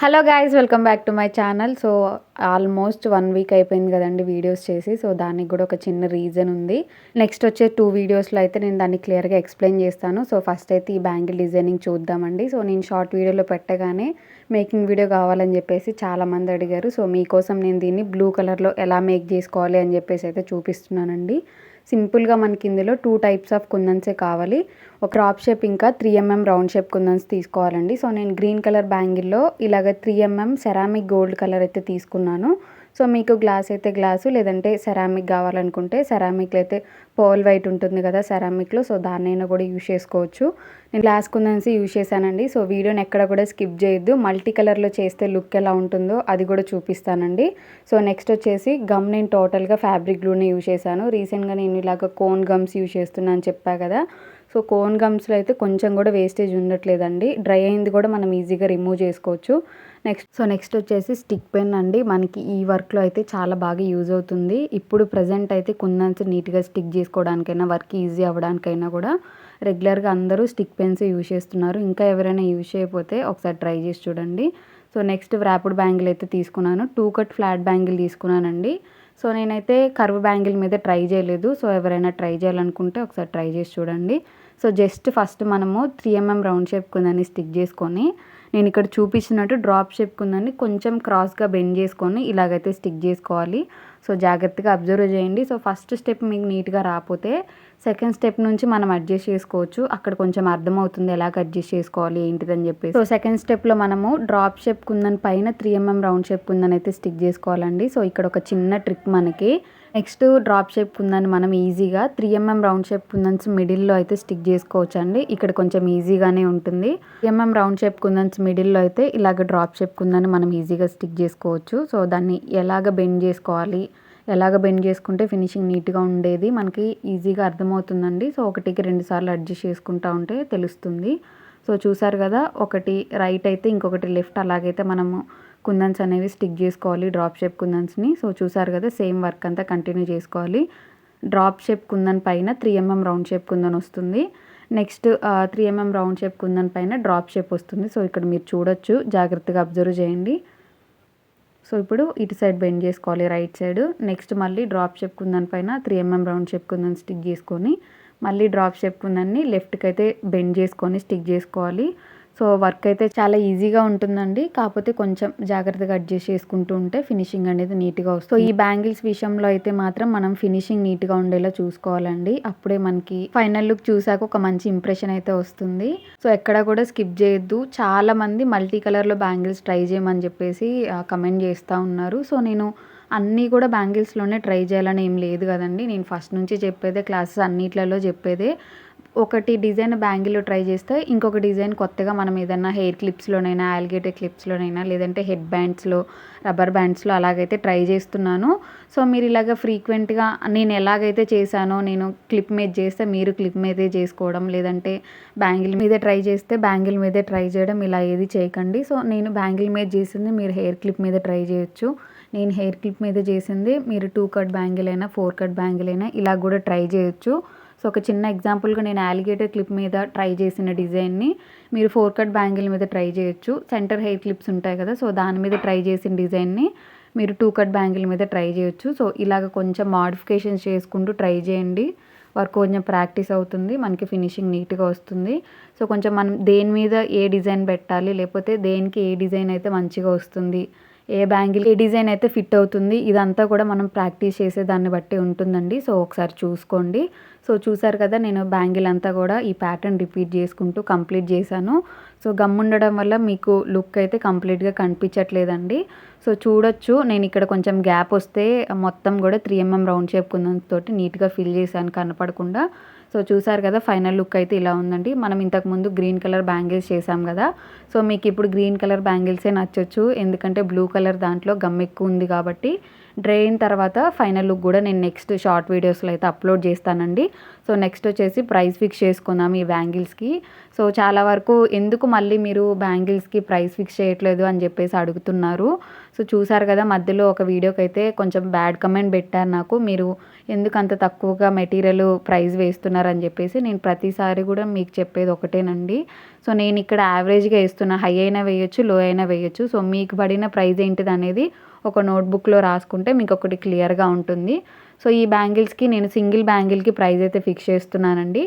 Hello guys, welcome back to my channel. So almost 1 week అయిపోయింది కదండి videos చేసి. So దానికి కూడా ఒక చిన్న రీజన్ ఉంది. నెక్స్ట్ వచ్చే 2 వీడియోస్లో అయితే నేను దాన్ని క్లియర్గా ఎక్స్ప్లెయిన్ చేస్తాను. సో ఫస్ట్ అయితే ఈ బ్యాంగిల్ డిజైనింగ్ చూద్దామండి. సో నేను షార్ట్ వీడియోలో పెట్టగానే మేకింగ్ వీడియో కావాలని చెప్పేసి చాలామంది అడిగారు. సో మీకోసం నేను దీన్ని బ్లూ కలర్లో ఎలా మేక్ చేసుకోవాలి అని చెప్పేసి అయితే చూపిస్తున్నానండి. సింపుల్గా మనకి ఇందులో 2 టైప్స్ ఆఫ్ కుందన్సే కావాలి. ఒక డ్రాప్ షేప్ ఇంకా 3mm రౌండ్ షేప్ కుందన్స్ తీసుకోవాలండి. సో నేను గ్రీన్ కలర్ బ్యాంగిల్లో ఇలాగ 3mm సెరామిక్ గోల్డ్ కలర్ అయితే తీసుకున్నాను. సో మీకు గ్లాస్ అయితే గ్లాసు, లేదంటే సెరామిక్ కావాలనుకుంటే సెరామిక్లో అయితే పర్ల్ వైట్ ఉంటుంది కదా సెరామిక్లో, సో దాన్నైనా కూడా యూజ్ చేసుకోవచ్చు. నేను గ్లాస్ కుందన్స్ యూజ్ చేశానండి. సో వీడియోని ఎక్కడ కూడా స్కిప్ చేయొద్దు. మల్టీ కలర్లో చేస్తే లుక్ ఎలా ఉంటుందో అది కూడా చూపిస్తానండి. సో నెక్స్ట్ వచ్చేసి గమ్ నేను టోటల్గా ఫ్యాబ్రిక్ గ్లూని యూజ్ చేశాను. రీసెంట్గా నేను ఇలాగ కోన్ గమ్స్ యూజ్ చేస్తున్నాను అని చెప్పా కదా. సో కోన్ గమ్స్లో అయితే కొంచెం కూడా వేస్టేజ్ ఉండట్లేదండి. డ్రై అయింది కూడా మనం ఈజీగా రిమూవ్ చేసుకోవచ్చు. నెక్స్ట్ వచ్చేసి స్టిక్ పెన్ అండి. మనకి ఈ వర్క్లో అయితే చాలా బాగా యూజ్ అవుతుంది. ఇప్పుడు ప్రజెంట్ అయితే కుందన్స్ నీట్గా స్టిక్ చేసుకోవడానికైనా, వర్క్ ఈజీ అవ్వడానికైనా కూడా రెగ్యులర్గా అందరూ స్టిక్ పెన్స్ యూజ్ చేస్తున్నారు. ఇంకా ఎవరైనా యూజ్ చేయకపోతే ఒకసారి ట్రై చేసి చూడండి. సో నెక్స్ట్ వ్రాప్డ్ బ్యాంగిల్ అయితే తీసుకున్నాను. 2 కట్ ఫ్లాట్ బ్యాంగిల్ తీసుకున్నానండి. సో నేనైతే కర్వ్ బ్యాంగిల్ మీద ట్రై చేయలేదు. సో ఎవరైనా ట్రై చేయాలనుకుంటే ఒకసారి ట్రై చేసి చూడండి. సో జస్ట్ ఫస్ట్ మనము 3mm రౌండ్ షేప్ కుందని స్టిక్ చేసుకొని, నేను ఇక్కడ చూపించినట్టు డ్రాప్ షేప్ కుందని కొంచెం క్రాస్గా బెండ్ చేసుకొని ఇలాగైతే స్టిక్ చేసుకోవాలి. సో జాగ్రత్తగా అబ్జర్వ్ చేయండి. సో ఫస్ట్ స్టెప్ మీకు నీట్గా రాకపోతే సెకండ్ స్టెప్ నుంచి మనం అడ్జస్ట్ చేసుకోవచ్చు. అక్కడ కొంచెం అర్థమవుతుంది ఎలాగ అడ్జస్ట్ చేసుకోవాలి ఏంటిదని చెప్పేసి. సో సెకండ్ స్టెప్లో మనము డ్రాప్ షేప్ కుందని పైన 3mm రౌండ్ షేప్ కుందని అయితే స్టిక్ చేసుకోవాలండి. సో ఇక్కడ ఒక చిన్న ట్రిక్ మనకి. నెక్స్ట్ డ్రాప్ షేప్ కుందని మనం ఈజీగా 3mm రౌండ్ షేప్ కుందన్స్ మిడిల్లో అయితే స్టిక్ చేసుకోవచ్చు అండి. ఇక్కడ కొంచెం ఈజీగానే ఉంటుంది. 3mm రౌండ్ షేప్ కుందన్స్ మిడిల్లో అయితే ఇలాగ డ్రాప్ షేప్ కుందని మనం ఈజీగా స్టిక్ చేసుకోవచ్చు. సో దాన్ని ఎలాగ బెండ్ చేసుకోవాలి, ఎలాగ బెండ్ చేసుకుంటే ఫినిషింగ్ నీట్గా ఉండేది మనకి ఈజీగా అర్థమవుతుందండి. సో 1కి 2 సార్లు అడ్జస్ట్ చేసుకుంటూ ఉంటే తెలుస్తుంది. సో చూసారు కదా, ఒకటి రైట్ అయితే ఇంకొకటి లెఫ్ట్, అలాగైతే మనము కుందన్స్ అనేవి స్టిక్ చేసుకోవాలి డ్రాప్ షేప్ కుందన్స్ని. సో చూసారు కదా, సేమ్ వర్క్ అంతా కంటిన్యూ చేసుకోవాలి. డ్రాప్ షేప్ కుందన్ పైన 3mm రౌండ్ షేప్ కుందన్ వస్తుంది. Next 3mm round shape kundan పైన డ్రాప్ షేప్ వస్తుంది. సో ఇక్కడ మీరు చూడొచ్చు, జాగ్రత్తగా అబ్జర్వ్ చేయండి. సో ఇప్పుడు ఇటు సైడ్ బెండ్ చేసుకోవాలి, రైట్ సైడ్. నెక్స్ట్ మళ్ళీ డ్రాప్ షేప్ కుందన్ పైన 3mm round shape kundan stick చేసుకొని, మళ్ళీ డ్రాప్ షేప్ కుందన్ని లెఫ్ట్కి అయితే బెండ్ చేసుకొని స్టిక్ చేసుకోవాలి. సో వర్క్ అయితే చాలా ఈజీగా ఉంటుందండి. కాకపోతే కొంచెం జాగ్రత్తగా అడ్జస్ట్ చేసుకుంటూ ఉంటే ఫినిషింగ్ అనేది నీట్గా వస్తుంది. సో ఈ బ్యాంగిల్స్ విషయంలో అయితే మాత్రం మనం ఫినిషింగ్ నీట్గా ఉండేలా చూసుకోవాలండి. అప్పుడే మనకి ఫైనల్ లుక్ చూసాక ఒక మంచి ఇంప్రెషన్ అయితే వస్తుంది. సో ఎక్కడ కూడా స్కిప్ చేయొద్దు. చాలా మంది మల్టీ కలర్లో బ్యాంగిల్స్ ట్రై చేయమని చెప్పేసి కమెంట్ చేస్తూ ఉన్నారు. సో నేను అన్నీ కూడా బ్యాంగిల్స్లోనే ట్రై చేయాలని ఏం లేదు కదండి. నేను ఫస్ట్ నుంచి చెప్పేదే, క్లాసెస్ అన్నిట్లలో చెప్పేదే. ఒకటి డిజైన్ బ్యాంగిల్లో ట్రై చేస్తే ఇంకొక డిజైన్ కొత్తగా మనం ఏదైనా హెయిర్ క్లిప్స్లోనైనా, ఆల్లిగేటర్ క్లిప్స్లోనైనా, లేదంటే హెడ్ బ్యాండ్స్లో, రబ్బర్ బ్యాండ్స్లో అలాగైతే ట్రై చేస్తున్నాను. సో మీరు ఇలాగ ఫ్రీక్వెంట్గా నేను ఎలాగైతే చేశానో, నేను క్లిప్ మీద చేస్తే మీరు క్లిప్ మీదే చేసుకోవడం, లేదంటే బ్యాంగిల్ మీదే ట్రై చేస్తే బ్యాంగిల్ మీదే ట్రై చేయడం, ఇలా ఏది చేయకండి. సో నేను బ్యాంగిల్ మీద చేసింది మీరు హెయిర్ క్లిప్ మీద ట్రై చేయొచ్చు. నేను హెయిర్ క్లిప్ మీద చేసింది మీరు 2 కట్ బ్యాంగిల్ అయినా 4 కట్ బ్యాంగిల్ అయినా ఇలా కూడా ట్రై చేయొచ్చు. సో ఒక చిన్న ఎగ్జాంపుల్గా నేను ఆలిగేటర్ క్లిప్ మీద ట్రై చేసిన డిజైన్ని మీరు 4 కట్ బ్యాంగిల్ మీద ట్రై చేయొచ్చు. సెంటర్ హెయిర్ క్లిప్స్ ఉంటాయి కదా, సో దాని మీద ట్రై చేసిన డిజైన్ని మీరు 2 కట్ బ్యాంగిల్ మీద ట్రై చేయొచ్చు. సో ఇలాగ కొంచెం మాడిఫికేషన్స్ చేసుకుంటూ ట్రై చేయండి. వర్క్ కొంచెం ప్రాక్టీస్ అవుతుంది, మనకి ఫినిషింగ్ నీట్గా వస్తుంది. సో కొంచెం మనం దేని మీద ఏ డిజైన్ పెట్టాలి, లేకపోతే దేనికి ఏ డిజైన్ అయితే మంచిగా వస్తుంది, ఏ బ్యాంగిల్ ఏ డిజైన్ అయితే ఫిట్ అవుతుంది, ఇదంతా కూడా మనం ప్రాక్టీస్ చేసే దాన్ని బట్టి ఉంటుందండి. సో ఒకసారి చూసుకోండి. సో చూసారు కదా, నేను బ్యాంగిల్ అంతా కూడా ఈ ప్యాటర్న్ రిపీట్ చేసుకుంటూ కంప్లీట్ చేశాను. సో గమ్ ఉండడం వల్ల మీకు లుక్ అయితే కంప్లీట్గా కనిపించట్లేదండి. సో చూడొచ్చు, నేను ఇక్కడ కొంచెం గ్యాప్ వస్తే మొత్తం కూడా 3mm రౌండ్ షేప్ కుందన్స్తో నీట్గా ఫిల్ చేశాను కనపడకుండా. సో చూసారు కదా, ఫైనల్ లుక్ అయితే ఇలా ఉందండి. మనం ఇంతకుముందు గ్రీన్ కలర్ బ్యాంగిల్స్ చేసాం కదా, సో మీకు ఇప్పుడు గ్రీన్ కలర్ బ్యాంగిల్సే నచ్చొచ్చు. ఎందుకంటే బ్లూ కలర్ దాంట్లో గమ్ ఎక్కువ ఉంది కాబట్టి డ్రై అయిన తర్వాత ఫైనల్ లుక్ కూడా నేను నెక్స్ట్ షార్ట్ వీడియోస్లో అయితే అప్లోడ్ చేస్తానండి. సో నెక్స్ట్ వచ్చేసి ప్రైస్ ఫిక్స్ చేసుకుందాం ఈ బ్యాంగిల్స్కి. సో చాలా వరకు ఎందుకు మళ్ళీ మీరు బ్యాంగిల్స్కి ప్రైస్ ఫిక్స్ చేయట్లేదు అని చెప్పేసి అడుగుతున్నారు. సో చూసారు కదా, మధ్యలో ఒక వీడియోకి అయితే కొంచెం బ్యాడ్ కమెంట్ పెట్టారు నాకు, మీరు ఎందుకు అంత తక్కువగా మెటీరియల్ ప్రైస్ వేస్తున్నారు అని చెప్పేసి. నేను ప్రతిసారి కూడా మీకు చెప్పేది ఒకటేనండి. సో నేను ఇక్కడ యావరేజ్గా వేస్తున్నా, హై అయినా వేయొచ్చు, లో అయినా వేయొచ్చు. సో మీకు పడిన ప్రైస్ ఏంటిది అనేది ఒక నోట్బుక్లో రాసుకుంటే మీకు ఒకటి క్లియర్గా ఉంటుంది. సో ఈ బ్యాంగిల్స్కి నేను సింగిల్ బ్యాంగిల్కి ప్రైస్ అయితే ఫిక్స్ చేస్తున్నానండి.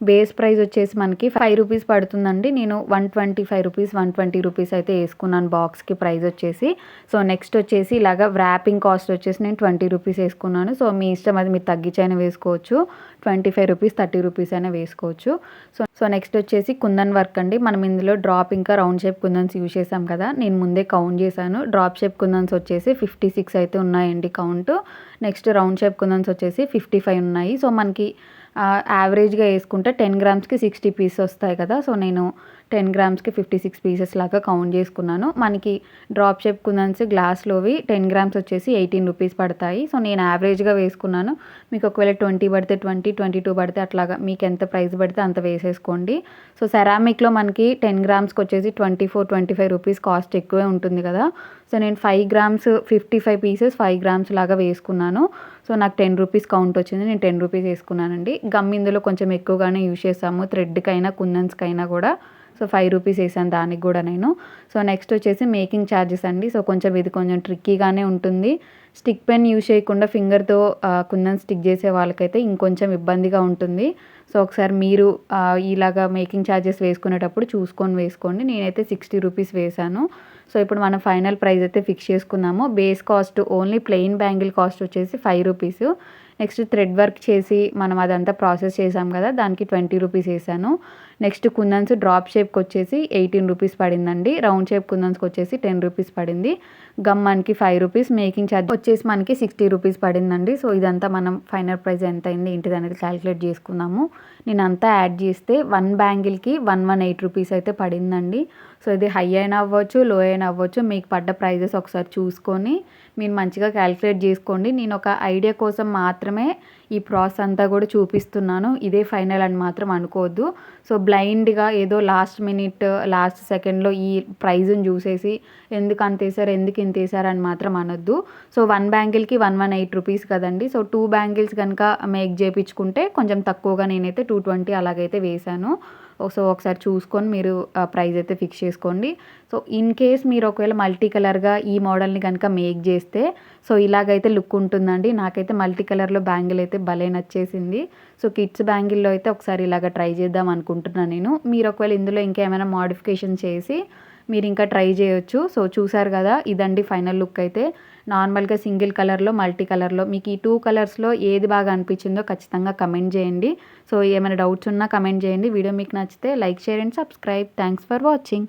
బేస్ ప్రైస్ వచ్చేసి మనకి 5 రూపీస్ పడుతుందండి. నేను 125 రూపీస్ 120 రూపీస్ అయితే వేసుకున్నాను బాక్స్కి ప్రైస్ వచ్చేసి. సో నెక్స్ట్ వచ్చేసి ఇలాగ వ్రాపింగ్ కాస్ట్ వచ్చేసి నేను 20 రూపీస్ వేసుకున్నాను. సో మీ ఇష్టం, అది మీరు తగ్గించైనా వేసుకోవచ్చు, 25 రూపీస్ 30 రూపీస్ అయినా వేసుకోవచ్చు. సో నెక్స్ట్ వచ్చేసి కుందన్ వర్క్ అండి. మనం ఇందులో డ్రాప్ ఇంకా రౌండ్ షేప్ కుందన్స్ యూజ్ చేసాం కదా, నేను ముందే కౌంట్ చేశాను. డ్రాప్ షేప్ కుందన్స్ వచ్చేసి 56 అయితే ఉన్నాయండి కౌంట్. నెక్స్ట్ రౌండ్ షేప్ కుందన్స్ వచ్చేసి 55 ఉన్నాయి. సో మనకి యావరేజ్గా వేసుకుంటే 10 గ్రామ్స్కి 60 పీసెస్ వస్తాయి కదా. సో నేను 10 గ్రామ్స్కి 56 పీసెస్ లాగా కౌంట్ చేసుకున్నాను. మనకి డ్రాప్ షేప్ కుందన్స్ గ్లాస్లోవి 10 గ్రామ్స్ వచ్చేసి 18 రూపీస్ పడతాయి. సో నేను యావరేజ్గా వేసుకున్నాను. మీకు ఒకవేళ 20 పడితే 20, 22 పడితే అట్లాగా మీకు ఎంత ప్రైస్ పడితే అంత వేసేసుకోండి. సో సెరామిక్లో మనకి 10 గ్రామ్స్కి వచ్చేసి 24-25 రూపీస్ కాస్ట్ ఎక్కువే ఉంటుంది కదా. సో నేను 5 గ్రామ్స్ 55 పీసెస్ 5 గ్రామ్స్ లాగా వేసుకున్నాను. సో నాకు 10 రూపీస్ కౌంట్ వచ్చింది, నేను 10 రూపీస్ వేసుకున్నానండి. గమ్ ఇందులో కొంచెం ఎక్కువగానే యూజ్ చేసాము, థ్రెడ్కైనా కుందన్స్కైనా కూడా. సో 5 రూపీస్ వేసాను దానికి కూడా నేను. సో నెక్స్ట్ వచ్చేసి మేకింగ్ ఛార్జెస్ అండి. సో ఇది కొంచెం ట్రిక్కీగానే ఉంటుంది. స్టిక్ పెన్ యూజ్ చేయకుండా ఫింగర్తో కుందన్ స్టిక్ చేసే వాళ్ళకైతే ఇంకొంచెం ఇబ్బందిగా ఉంటుంది. సో ఒకసారి మీరు ఇలాగా మేకింగ్ ఛార్జెస్ వేసుకునేటప్పుడు చూసుకొని వేసుకోండి. నేనైతే 60 రూపీస్ వేసాను. సో ఇప్పుడు మనం ఫైనల్ ప్రైస్ అయితే ఫిక్స్ చేసుకుందాము. Base cost only plain bangle cost వచ్చేసి 5 రూపీస్. నెక్స్ట్ థ్రెడ్ వర్క్ చేసి మనం అదంతా ప్రాసెస్ చేసాం కదా, దానికి 20 రూపీస్ వేసాను. నెక్స్ట్ కుందన్స్ డ్రాప్ షేప్కి వచ్చేసి 18 రూపీస్ పడిందండి. రౌండ్ షేప్ కుందన్స్కి వచ్చేసి 10 రూపీస్ పడింది. గమ్ మనకి 5 రూపీస్, మేకింగ్ ఛార్జ్ వచ్చేసి మనకి 60 రూపీస్ పడిందండి. సో ఇదంతా మనం ఫైనల్ ప్రైస్ ఎంత అయింది ఏంటిది అనేది క్యాలిక్యులేట్ చేసుకుందాము. నేను అంతా యాడ్ చేస్తే 1 బ్యాంగిల్కి 118 రూపీస్ అయితే పడిందండి. సో ఇది హై అయినా అవ్వచ్చు, లో అయినా అవ్వచ్చు, మీకు పడ్డ ప్రైజెస్ ఒకసారి చూసుకొని మీరు మంచిగా క్యాలిక్యులేట్ చేసుకోండి. నేను ఒక ఐడియా కోసం మాత్రమే ఈ ప్రాసెస్ అంతా కూడా చూపిస్తున్నాను, ఇదే ఫైనల్ అని మాత్రం అనుకోవద్దు. సో బ్లైండ్గా ఏదో లాస్ట్ మినిట్ లాస్ట్ సెకండ్లో ఈ ప్రైజ్ని చూసేసి ఎందుకు అంత వేసారు, ఎందుకు ఇంత వేసారు అని మాత్రం అనొద్దు. సో 1 బ్యాంగిల్కి 118 రూపీస్ కదండి. సో 2 బ్యాంగిల్స్ కనుక మేక్ చేయించుకుంటే కొంచెం తక్కువగా నేనైతే 220 అలాగైతే వేసాను. సో ఒకసారి చూసుకొని మీరు ప్రైస్ అయితే ఫిక్స్ చేసుకోండి. సో ఇన్ కేస్ మీరు ఒకవేళ మల్టీ కలర్గా ఈ మోడల్ని కనుక మేక్ చేస్తే సో ఇలాగైతే లుక్ ఉంటుందండి. నాకైతే మల్టీ కలర్లో బ్యాంగిల్ అయితే భలే నచ్చేసింది. సో కిడ్స్ బ్యాంగిల్లో అయితే ఒకసారి ఇలాగ ట్రై చేద్దాం అనుకుంటున్నాను నేను. మీరు ఒకవేళ ఇందులో ఇంకేమైనా మోడిఫికేషన్ చేసి మీరు ఇంకా ట్రై చేయొచ్చు. సో చూసారు కదా, ఇదండి ఫైనల్ లుక్ అయితే. నార్మల్గా సింగిల్ కలర్లో, మల్టీ కలర్లో మీకు ఈ 2 కలర్స్లో ఏది బాగా అనిపించిందో ఖచ్చితంగా కమెంట్ చేయండి. సో ఏమైనా డౌట్స్ ఉన్నా కమెంట్ చేయండి. వీడియో మీకు నచ్చితే like, share and subscribe. Thanks for watching.